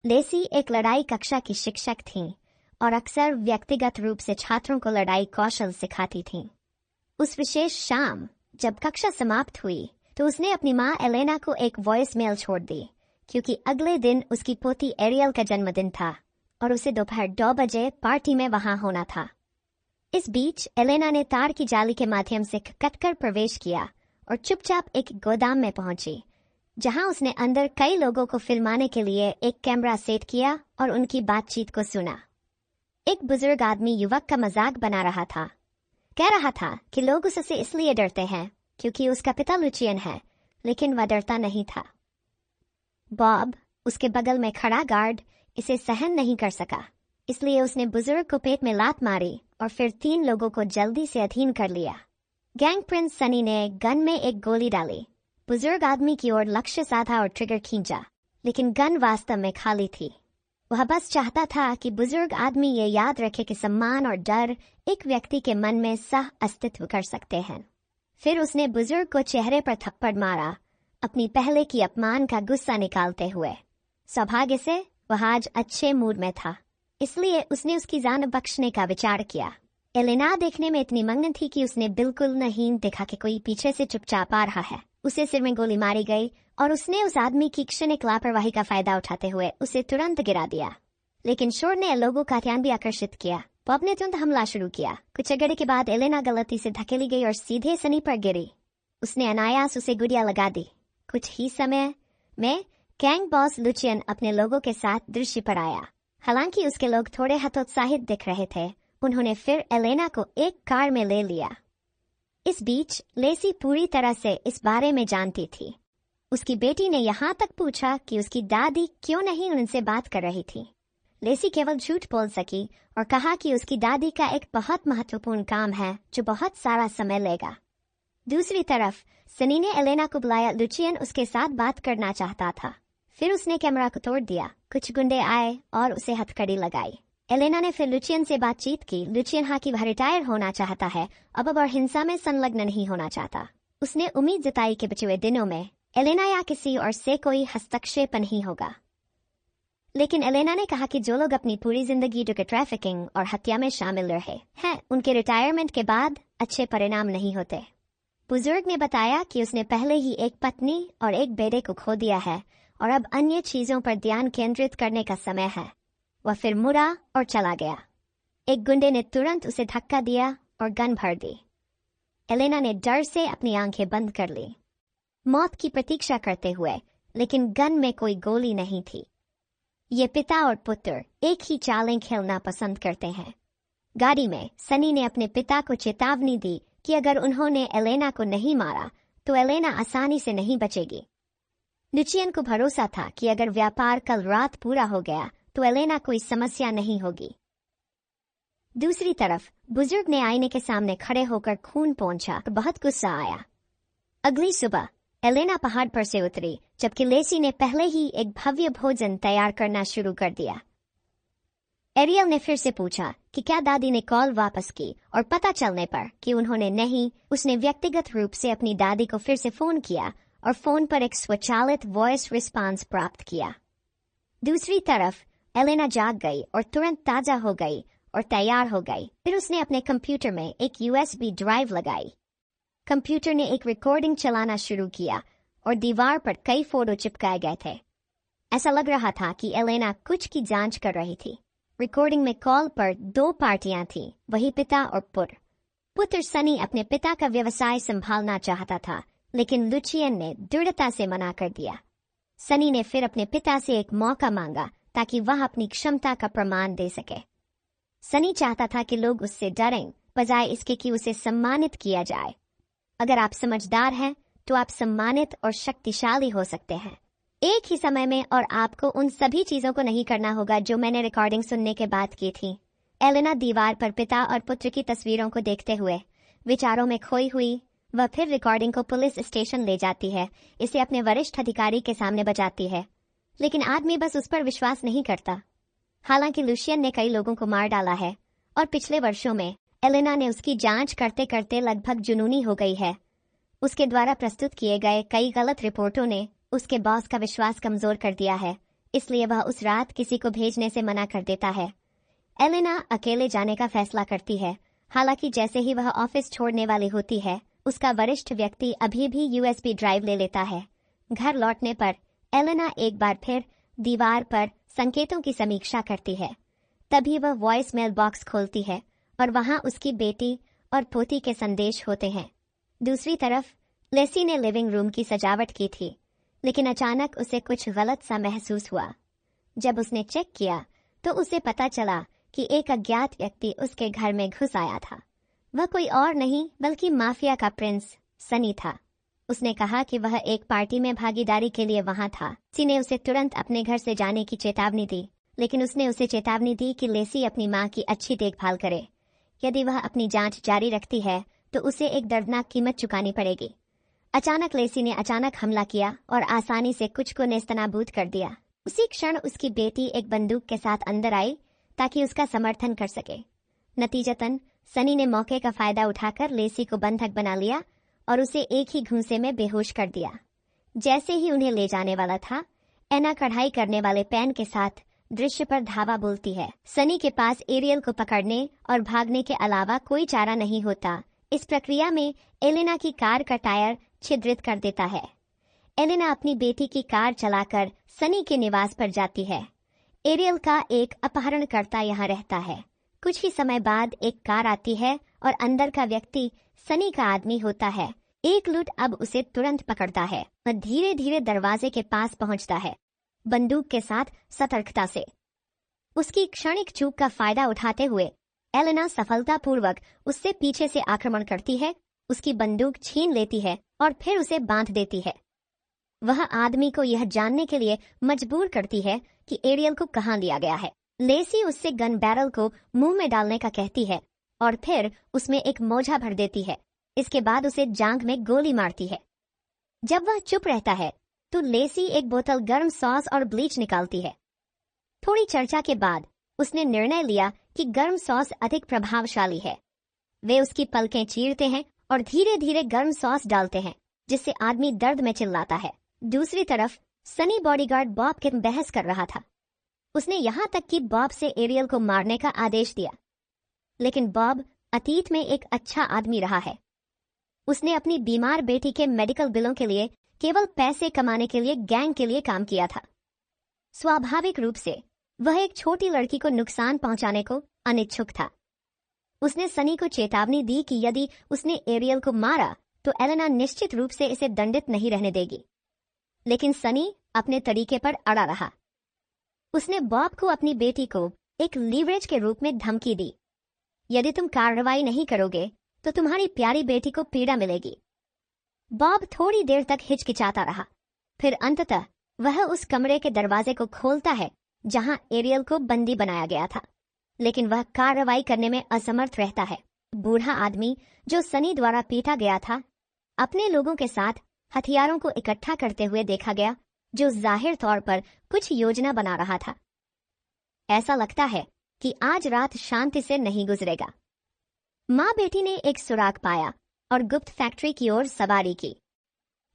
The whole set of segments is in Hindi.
लेसी एक लड़ाई कक्षा की शिक्षक थीं और अक्सर व्यक्तिगत रूप से छात्रों को लड़ाई कौशल सिखाती थीं। उस विशेष शाम जब कक्षा समाप्त हुई तो उसने अपनी माँ एलेना को एक वॉइस मेल छोड़ दी, क्योंकि अगले दिन उसकी पोती एरियल का जन्मदिन था और उसे दोपहर 2 बजे पार्टी में वहां होना था। इस बीच एलेना ने तार की जाली के माध्यम से कटकर प्रवेश किया और चुपचाप एक गोदाम में पहुंची, जहां उसने अंदर कई लोगों को फिल्माने के लिए एक कैमरा सेट किया और उनकी बातचीत को सुना। एक बुजुर्ग आदमी युवक का मजाक बना रहा था। कह रहा था कि लोग उससे इसलिए डरते हैं क्योंकि उसका पिता लुचियन है, लेकिन वह डरता नहीं था। बॉब, उसके बगल में खड़ा गार्ड, इसे सहन नहीं कर सका, इसलिए उसने बुजुर्ग को पेट में लात मारी और फिर 3 लोगों को जल्दी से अधीन कर लिया। गैंग प्रिंस सनी ने गन में एक गोली डाली, बुजुर्ग आदमी की ओर लक्ष्य साधा और ट्रिगर खींचा, लेकिन गन वास्तव में खाली थी। वह बस चाहता था कि बुजुर्ग आदमी ये याद रखे कि सम्मान और डर एक व्यक्ति के मन में सह अस्तित्व कर सकते हैं। फिर उसने बुजुर्ग को चेहरे पर थप्पड़ मारा, अपनी पहले की अपमान का गुस्सा निकालते हुए। सौभाग्य से वह आज अच्छे मूड में था, इसलिए उसने उसकी जान बख्शने का विचार किया। एलेना देखने में इतनी मग्न थी कि उसने बिल्कुल नहीं देखा कि कोई पीछे से चुपचाप आ रहा है। उसे सिर में गोली मारी गई और उसने उस आदमी की क्षणिक लापरवाही का फायदा उठाते हुए उसे तुरंत गिरा दिया। लेकिन शोर ने लोगों का ध्यान भी आकर्षित किया। बॉब ने तुरंत हमला शुरू किया। कुछ अगड़े के बाद एलेना गलती से धकेली गई और सीधे सनी पर गिरी। उसने अनायास उसे गुड़िया लगा दी। कुछ ही समय में गैंग बॉस लुचियन अपने लोगों के साथ दृश्य पर आया। हालांकि उसके लोग थोड़े हतोत्साहित दिख रहे थे, उन्होंने फिर एलेना को एक कार में ले लिया। इस बीच लेसी पूरी तरह से इस बारे में जानती थी। उसकी बेटी ने यहाँ तक पूछा कि उसकी दादी क्यों नहीं उनसे बात कर रही थी। लेसी केवल झूठ बोल सकी और कहा कि उसकी दादी का एक बहुत महत्वपूर्ण काम है जो बहुत सारा समय लेगा। दूसरी तरफ सनी ने एलेना को बुलाया। लुचियन उसके साथ बात करना चाहता था। फिर उसने कैमरा को तोड़ दिया। कुछ गुंडे आए और उसे हथकड़ी लगाई। एलेना ने फिर लुचियन से बातचीत की। लुचियन हाँ कि वह रिटायर होना चाहता है, अब और हिंसा में संलग्न नहीं होना चाहता। उसने उम्मीद जताई कि बचे हुए दिनों में एलेना या किसी और से कोई हस्तक्षेप नहीं होगा। लेकिन एलेना ने कहा कि जो लोग अपनी पूरी जिंदगी ड्रग ट्रैफिकिंग और हत्या में शामिल रहे हैं, उनके रिटायरमेंट के बाद अच्छे परिणाम नहीं होते। बुजुर्ग ने बताया कि उसने पहले ही एक पत्नी और एक बेटे को खो दिया है और अब अन्य चीजों पर ध्यान केंद्रित करने का समय है। वह फिर मुड़ा और चला गया। एक गुंडे ने तुरंत उसे धक्का दिया और गन भर दी। एलेना ने डर से अपनी आंखें बंद कर ली, मौत की प्रतीक्षा करते हुए, लेकिन गन में कोई गोली नहीं थी। ये पिता और पुत्र एक ही चालें खेलना पसंद करते हैं। गाड़ी में सनी ने अपने पिता को चेतावनी दी कि अगर उन्होंने एलेना को नहीं मारा तो एलेना आसानी से नहीं बचेगी। लुचियन को भरोसा था कि अगर व्यापार कल रात पूरा हो गया तो एलेना कोई समस्या नहीं होगी। दूसरी तरफ बुजुर्ग ने आईने के सामने खड़े होकर खून पोंछा। बहुत गुस्सा आया। अगली सुबह एलेना पहाड़ पर से उतरी, जबकि लेसी ने पहले ही एक भव्य भोजन तैयार करना शुरू कर दिया। एरियल ने फिर से पूछा कि क्या दादी ने कॉल वापस की, और पता चलने पर कि उन्होंने नहीं, उसने व्यक्तिगत रूप से अपनी दादी को फिर से फोन किया और फोन पर एक स्वचालित वॉइस रिस्पांस प्राप्त किया। दूसरी तरफ एलेना जाग गई और तुरंत ताजा हो गई और तैयार हो गई। फिर उसने अपने कंप्यूटर में एक यूएसबी ड्राइव लगाई। कंप्यूटर ने एक रिकॉर्डिंग चलाना शुरू किया और दीवार पर कई फोटो चिपकाए गए थे। ऐसा लग रहा था कि एलेना कुछ की जांच कर रही थी। रिकॉर्डिंग में कॉल पर 2 पार्टियां थीं, वही पिता और पुत्र। पुत्र सनी अपने पिता का व्यवसाय संभालना चाहता था, लेकिन लुचियन ने दृढ़ता से मना कर दिया। सनी ने फिर अपने पिता से एक मौका मांगा ताकि वह अपनी क्षमता का प्रमाण दे सके। सनी चाहता था कि लोग उससे डरें, बजाय इसके कि उसे सम्मानित किया जाए। अगर आप समझदार हैं तो आप सम्मानित और शक्तिशाली हो सकते हैं एक ही समय में, और आपको उन सभी चीजों को नहीं करना होगा जो मैंने रिकॉर्डिंग सुनने के बाद की थी। एलेना दीवार पर पिता और पुत्र की तस्वीरों को देखते हुए विचारों में खोई हुई, वह फिर रिकॉर्डिंग को पुलिस स्टेशन ले जाती है, इसे अपने वरिष्ठ अधिकारी के सामने बजाती है, लेकिन आदमी बस उस पर विश्वास नहीं करता। हालांकि लुशियन ने कई लोगों को मार डाला है और पिछले वर्षों में एलेना ने उसकी जांच करते करते लगभग जुनूनी हो गई है। उसके द्वारा प्रस्तुत किए गए कई गलत रिपोर्टों ने उसके बॉस का विश्वास कमजोर कर दिया है, इसलिए वह उस रात किसी को भेजने से मना कर देता है। एलेना अकेले जाने का फैसला करती है। हालांकि जैसे ही वह ऑफिस छोड़ने वाली होती है, उसका वरिष्ठ व्यक्ति अभी भी यूएसबी ड्राइव ले लेता है। घर लौटने पर एलेना एक बार फिर दीवार पर संकेतों की समीक्षा करती है। तभी वह वॉइस मेल बॉक्स खोलती है और वहां उसकी बेटी और पोती के संदेश होते हैं। दूसरी तरफ लेसी ने लिविंग रूम की सजावट की थी, लेकिन अचानक उसे कुछ गलत सा महसूस हुआ। जब उसने चेक किया तो उसे पता चला कि एक अज्ञात व्यक्ति उसके घर में घुस आया था। वह कोई और नहीं बल्कि माफिया का प्रिंस सनी था। उसने कहा कि वह एक पार्टी में भागीदारी के लिए वहां था। लेसी ने उसे तुरंत अपने घर से जाने की चेतावनी दी, लेकिन उसने उसे चेतावनी दी कि लेसी अपनी मां की अच्छी देखभाल करे। यदि वह अपनी जांच जारी रखती है तो उसे एक दर्दनाक कीमत चुकानी पड़ेगी। अचानक लेसी ने अचानक हमला किया और आसानी से कुछ को नेस्तनाबूद कर दिया। उसी क्षण उसकी बेटी एक बंदूक के साथ अंदर आई ताकि उसका समर्थन कर सके। नतीजतन सनी ने मौके का फायदा उठाकर लेसी को बंधक बना लिया और उसे एक ही घूंसे में बेहोश कर दिया। जैसे ही उन्हें ले जाने वाला था, एना कढ़ाई करने वाले पेन के साथ दृश्य पर धावा बोलती है। सनी के पास एरियल को पकड़ने और भागने के अलावा कोई चारा नहीं होता। इस प्रक्रिया में एलेना की कार का टायर छिद्रित कर देता है। एलेना अपनी बेटी की कार चलाकर सनी के निवास पर जाती है। एरियल का एक अपहरणकर्ता यहाँ रहता है। कुछ ही समय बाद एक कार आती है और अंदर का व्यक्ति सनी का आदमी होता है। एक लूट अब उसे तुरंत पकड़ता है और धीरे धीरे दरवाजे के पास पहुंचता है, बंदूक के साथ सतर्कता से। उसकी क्षणिक चूक का फायदा उठाते हुए एलेना सफलतापूर्वक उससे पीछे से आक्रमण करती है, उसकी बंदूक छीन लेती है और फिर उसे बांध देती है। वह आदमी को यह जानने के लिए मजबूर करती है कि एरियल को कहां लिया गया है। लेसी उससे गन बैरल को मुंह में डालने का कहती है और फिर उसमें एक मोजा भर देती है। इसके बाद उसे जांघ में गोली मारती है। जब वह चुप रहता है तो लेसी एक बोतल गर्म सॉस और ब्लीच निकालती है। थोड़ी चर्चा के बाद उसने निर्णय लिया कि गर्म सॉस अधिक प्रभावशाली है। वे उसकी पलकें चीरते हैं और धीरे धीरे गर्म सॉस डालते हैं, जिससे आदमी दर्द में चिल्लाता है। दूसरी तरफ सनी बॉडीगार्ड बॉब के बहस कर रहा था। उसने यहाँ तक कि बॉब से एरियल को मारने का आदेश दिया, लेकिन बॉब अतीत में एक अच्छा आदमी रहा है। उसने अपनी बीमार बेटी के मेडिकल बिलों के लिए केवल पैसे कमाने के लिए गैंग के लिए काम किया था। स्वाभाविक रूप से वह एक छोटी लड़की को नुकसान पहुंचाने को अनिच्छुक था। उसने सनी को चेतावनी दी कि यदि उसने एरियल को मारा तो एलेना निश्चित रूप से इसे दंडित नहीं रहने देगी। लेकिन सनी अपने तरीके पर अड़ा रहा। उसने बॉब को अपनी बेटी को एक लीवरेज के रूप में धमकी दी। यदि तुम कार्रवाई नहीं करोगे तो तुम्हारी प्यारी बेटी को पीड़ा मिलेगी। बॉब थोड़ी देर तक हिचकिचाता रहा, फिर अंततः वह उस कमरे के दरवाजे को खोलता है जहां एरियल को बंदी बनाया गया था, लेकिन वह कार्रवाई करने में असमर्थ रहता है। बूढ़ा आदमी जो सनी द्वारा पीटा गया था, अपने लोगों के साथ हथियारों को इकट्ठा करते हुए देखा गया, जो जाहिर तौर पर कुछ योजना बना रहा था। ऐसा लगता है कि आज रात शांति से नहीं गुजरेगा। माँ बेटी ने एक सुराग पाया और गुप्त फैक्ट्री की ओर सवारी की।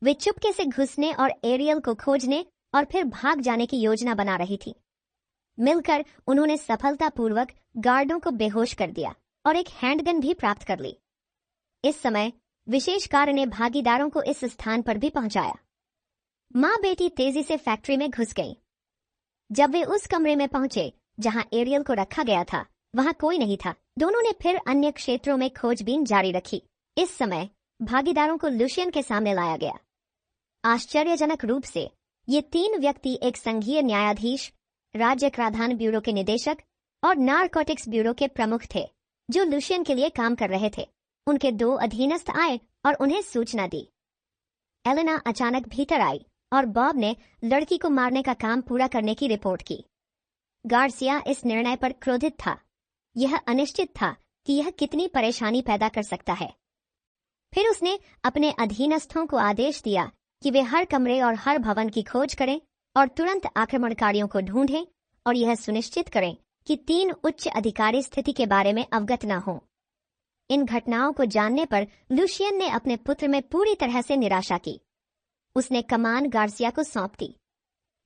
वे चुपके से घुसने और एरियल को खोजने और फिर भाग जाने की योजना बना रही थी। मिलकर उन्होंने सफलतापूर्वक गार्डों को बेहोश कर दिया और एक हैंडगन भी प्राप्त कर ली। इस समय विशेष कार ने भागीदारों को इस स्थान पर भी पहुंचाया। माँ बेटी तेजी से फैक्ट्री में घुस गई। जब वे उस कमरे में पहुंचे जहां एरियल को रखा गया था, वहां कोई नहीं था। दोनों ने फिर अन्य क्षेत्रों में खोजबीन जारी रखी। इस समय भागीदारों को लुशियन के सामने लाया गया। आश्चर्यजनक रूप से ये तीन व्यक्ति एक संघीय न्यायाधीश, राज्य कराधान ब्यूरो के निदेशक और नारकोटिक्स ब्यूरो के प्रमुख थे, जो लुशियन के लिए काम कर रहे थे। उनके दो अधीनस्थ आए और उन्हें सूचना दी। एलेना अचानक भीतर आई और बॉब ने लड़की को मारने का काम पूरा करने की रिपोर्ट की। गार्सिया इस निर्णय पर क्रोधित था। यह अनिश्चित था कि यह कितनी परेशानी पैदा कर सकता है। फिर उसने अपने अधीनस्थों को आदेश दिया कि वे हर कमरे और हर भवन की खोज करें और तुरंत आक्रमणकारियों को ढूंढें और यह सुनिश्चित करें कि तीन उच्च अधिकारी स्थिति के बारे में अवगत न हों। इन घटनाओं को जानने पर लुशियन ने अपने पुत्र में पूरी तरह से निराशा की। उसने कमान गार्सिया को सौंप दी।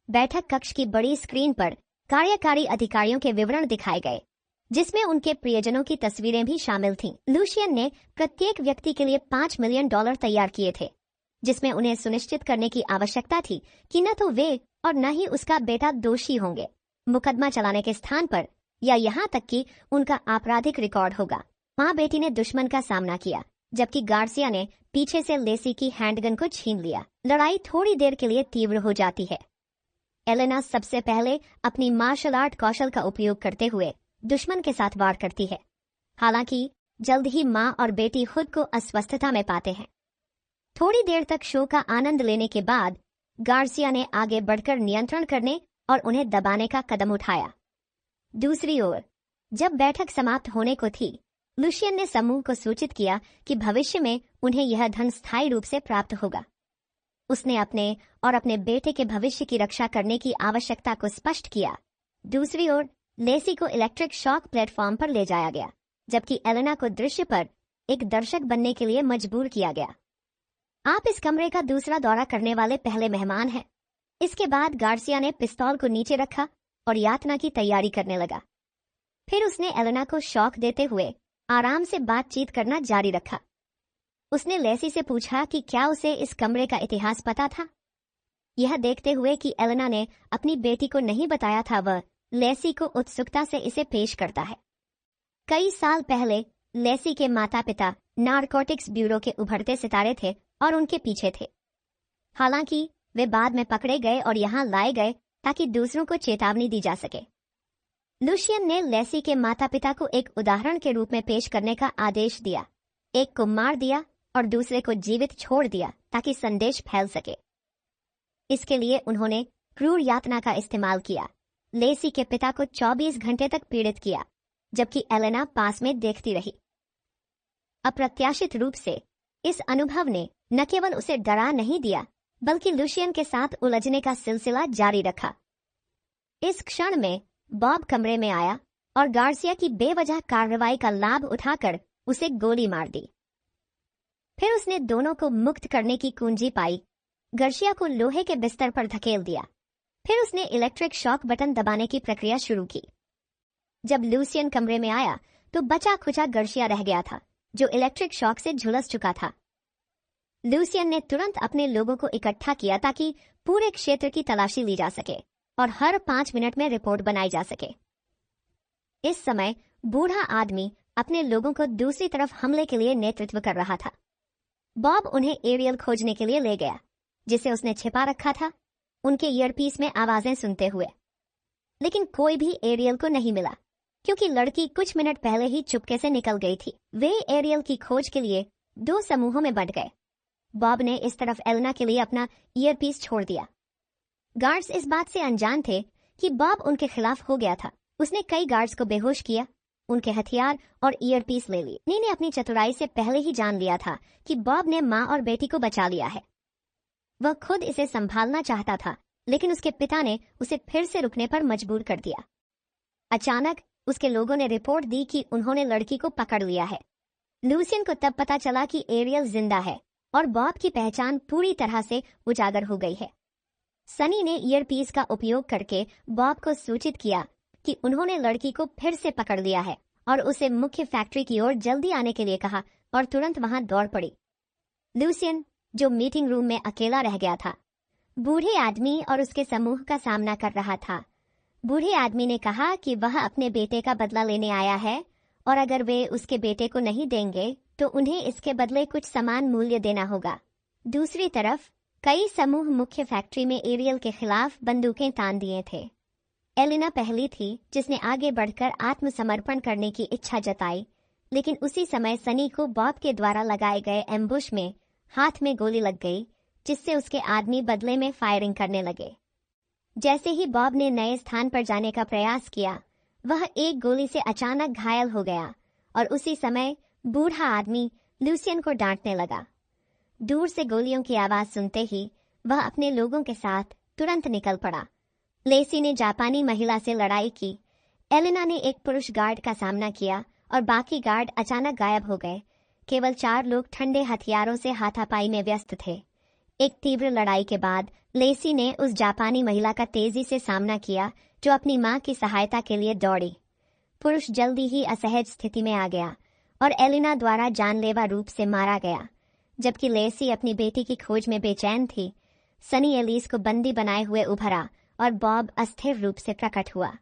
बैठक कक्ष की बड़ी स्क्रीन पर कार्यकारी अधिकारियों के विवरण दिखाए गए, जिसमें उनके प्रियजनों की तस्वीरें भी शामिल थीं। लुशियन ने प्रत्येक व्यक्ति के लिए $5 मिलियन तैयार किए थे, जिसमें उन्हें सुनिश्चित करने की आवश्यकता थी कि न तो वे और न ही उसका बेटा दोषी होंगे, मुकदमा चलाने के स्थान पर, या यहाँ तक कि उनका आपराधिक रिकॉर्ड होगा। माँ बेटी ने दुश्मन का सामना किया, जबकि गार्सिया ने पीछे से लेसी की हैंडगन को छीन लिया। लड़ाई थोड़ी देर के लिए तीव्र हो जाती है। एलेना सबसे पहले अपनी मार्शल आर्ट कौशल का उपयोग करते हुए दुश्मन के साथ वार करती है। हालांकि जल्द ही माँ और बेटी खुद को अस्वस्थता में पाते हैं। थोड़ी देर तक शो का आनंद लेने के बाद गार्सिया ने आगे बढ़कर नियंत्रण करने और उन्हें दबाने का कदम उठाया। दूसरी ओर, जब बैठक समाप्त होने को थी, लुशियन ने समूह को सूचित किया कि भविष्य में उन्हें यह धन स्थायी रूप से प्राप्त होगा। उसने अपने और अपने बेटे के भविष्य की रक्षा करने की आवश्यकता को स्पष्ट किया। दूसरी ओर, लेसी को इलेक्ट्रिक शॉक प्लेटफॉर्म पर ले जाया गया, जबकि एलेना को दृश्य पर एक दर्शक बनने के लिए मजबूर किया गया। आप इस कमरे का दूसरा दौरा करने वाले पहले मेहमान हैं। इसके बाद गार्सिया ने पिस्तौल को नीचे रखा और यातना की तैयारी करने लगा। फिर उसने एलेना को शॉक देते हुए आराम से बातचीत करना जारी रखा। उसने लेसी से पूछा कि क्या उसे इस कमरे का इतिहास पता था। यह देखते हुए कि एलेना ने अपनी बेटी को नहीं बताया था, वह लेसी को उत्सुकता से इसे पेश करता है। कई साल पहले लेसी के माता पिता नारकोटिक्स ब्यूरो के उभरते सितारे थे और उनके पीछे थे। हालांकि वे बाद में पकड़े गए और यहाँ लाए गए ताकि दूसरों को चेतावनी दी जा सके। लुशियन ने लेसी के माता पिता को एक उदाहरण के रूप में पेश करने का आदेश दिया। एक को मार दिया और दूसरे को जीवित छोड़ दिया ताकि संदेश फैल सके। इसके लिए उन्होंने क्रूर यातना का इस्तेमाल किया। लेसी के पिता को 24 घंटे तक पीड़ित किया, जबकि एलेना पास में देखती रही। अप्रत्याशित रूप से इस अनुभव ने न केवल उसे डरा नहीं दिया, बल्कि लुशियन के साथ उलझने का सिलसिला जारी रखा। इस क्षण में बॉब कमरे में आया और गार्सिया की बेवजह कार्रवाई का लाभ उठाकर उसे गोली मार दी। फिर उसने दोनों को मुक्त करने की कुंजी पाई, गार्सिया को लोहे के बिस्तर पर धकेल दिया। फिर उसने इलेक्ट्रिक शॉक बटन दबाने की प्रक्रिया शुरू की। जब लुशियन कमरे में आया तो बचा खुचा गार्सिया रह गया था, जो इलेक्ट्रिक शॉक से झुलस चुका था। लुशियन ने तुरंत अपने लोगों को इकट्ठा किया ताकि पूरे क्षेत्र की तलाशी ली जा सके और हर 5 मिनट में रिपोर्ट बनाई जा सके। इस समय बूढ़ा आदमी अपने लोगों को दूसरी तरफ हमले के लिए नेतृत्व कर रहा था। बॉब उन्हें एरियल खोजने के लिए ले गया, जिसे उसने छिपा रखा था, उनके ईयरपीस में आवाजें सुनते हुए। लेकिन कोई भी एरियल को नहीं मिला, क्योंकि लड़की कुछ मिनट पहले ही चुपके से निकल गई थी। वे एरियल की खोज के लिए 2 समूहों में बंट गए। बॉब ने इस तरफ एलेना के लिए अपना ईयरपीस छोड़ दिया। गार्ड्स इस बात से अनजान थे कि बॉब उनके खिलाफ हो गया था। उसने कई गार्ड्स को बेहोश किया, उनके हथियार और ईयरपीस ले ली। नी ने अपनी चतुराई से पहले ही जान लिया था कि बॉब ने माँ और बेटी को बचा लिया है। वह खुद इसे संभालना चाहता था, लेकिन उसके पिता ने उसे फिर से रुकने पर मजबूर कर दिया। अचानक उसके लोगों ने रिपोर्ट दी कि उन्होंने लड़की को पकड़ लिया है। लुशियन को तब पता चला कि एरियल जिंदा है और बॉब की पहचान पूरी तरह से उजागर हो गई है। सनी ने ईयरपीस का उपयोग करके बॉब को सूचित किया कि उन्होंने लड़की को फिर से पकड़ लिया है और उसे मुख्य फैक्ट्री की ओर जल्दी आने के लिए कहा और तुरंत वहां दौड़ पड़ी। लुशियन, जो मीटिंग रूम में अकेला रह गया था, बूढ़े आदमी और उसके समूह का सामना कर रहा था। बूढ़े आदमी ने कहा कि वह अपने बेटे का बदला लेने आया है और अगर वे उसके बेटे को नहीं देंगे तो उन्हें इसके बदले कुछ समान मूल्य देना होगा। दूसरी तरफ कई समूह मुख्य फैक्ट्री में एरियल के खिलाफ बंदूकें तान दिए थे। एलेना पहली थी जिसने आगे बढ़कर आत्मसमर्पण करने की इच्छा जताई, लेकिन उसी समय सनी को बॉब के द्वारा लगाए गए एम्बुश में हाथ में गोली लग गई, जिससे उसके आदमी बदले में फायरिंग करने लगे। जैसे ही बॉब ने नए स्थान पर जाने का प्रयास किया, वह एक गोली से अचानक घायल हो गया और उसी समय बूढ़ा आदमी लुशियन को डांटने लगा। दूर से गोलियों की आवाज सुनते ही वह अपने लोगों के साथ तुरंत निकल पड़ा। लेसी ने जापानी महिला से लड़ाई की। एलेना ने एक पुरुष गार्ड का सामना किया और बाकी गार्ड अचानक गायब हो गए। केवल 4 लोग ठंडे हथियारों से हाथापाई में व्यस्त थे। एक तीव्र लड़ाई के बाद लेसी ने उस जापानी महिला का तेजी से सामना किया जो अपनी मां की सहायता के लिए दौड़ी। पुरुष जल्दी ही असहज स्थिति में आ गया और एलिना द्वारा जानलेवा रूप से मारा गया। जबकि लेसी अपनी बेटी की खोज में बेचैन थी, सनी एलिस को बंदी बनाए हुए उभरा और बॉब अस्थिर रूप से प्रकट हुआ।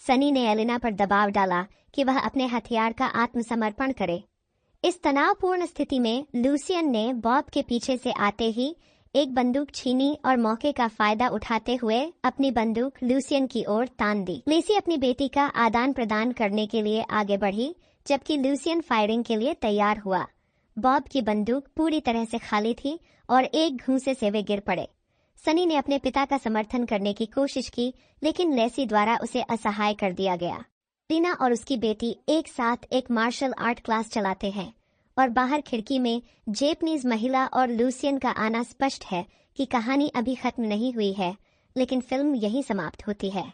सनी ने एलिना पर दबाव डाला कि वह अपने हथियार का आत्मसमर्पण करे। इस तनावपूर्ण स्थिति में लूसियन ने बॉब के पीछे से आते ही एक बंदूक छीनी और मौके का फायदा उठाते हुए अपनी बंदूक लूसियन की ओर तान दी। लेसी अपनी बेटी का आदान प्रदान करने के लिए आगे बढ़ी, जबकि लूसियन फायरिंग के लिए तैयार हुआ। बॉब की बंदूक पूरी तरह से खाली थी और एक घूंसे से वे गिर पड़े। सनी ने अपने पिता का समर्थन करने की कोशिश की, लेकिन लेसी द्वारा उसे असहाय कर दिया गया। टीना और उसकी बेटी एक साथ एक मार्शल आर्ट क्लास चलाते हैं और बाहर खिड़की में जेपनीज महिला और लूसियन का आना स्पष्ट है कि कहानी अभी खत्म नहीं हुई है, लेकिन फिल्म यहीं समाप्त होती है।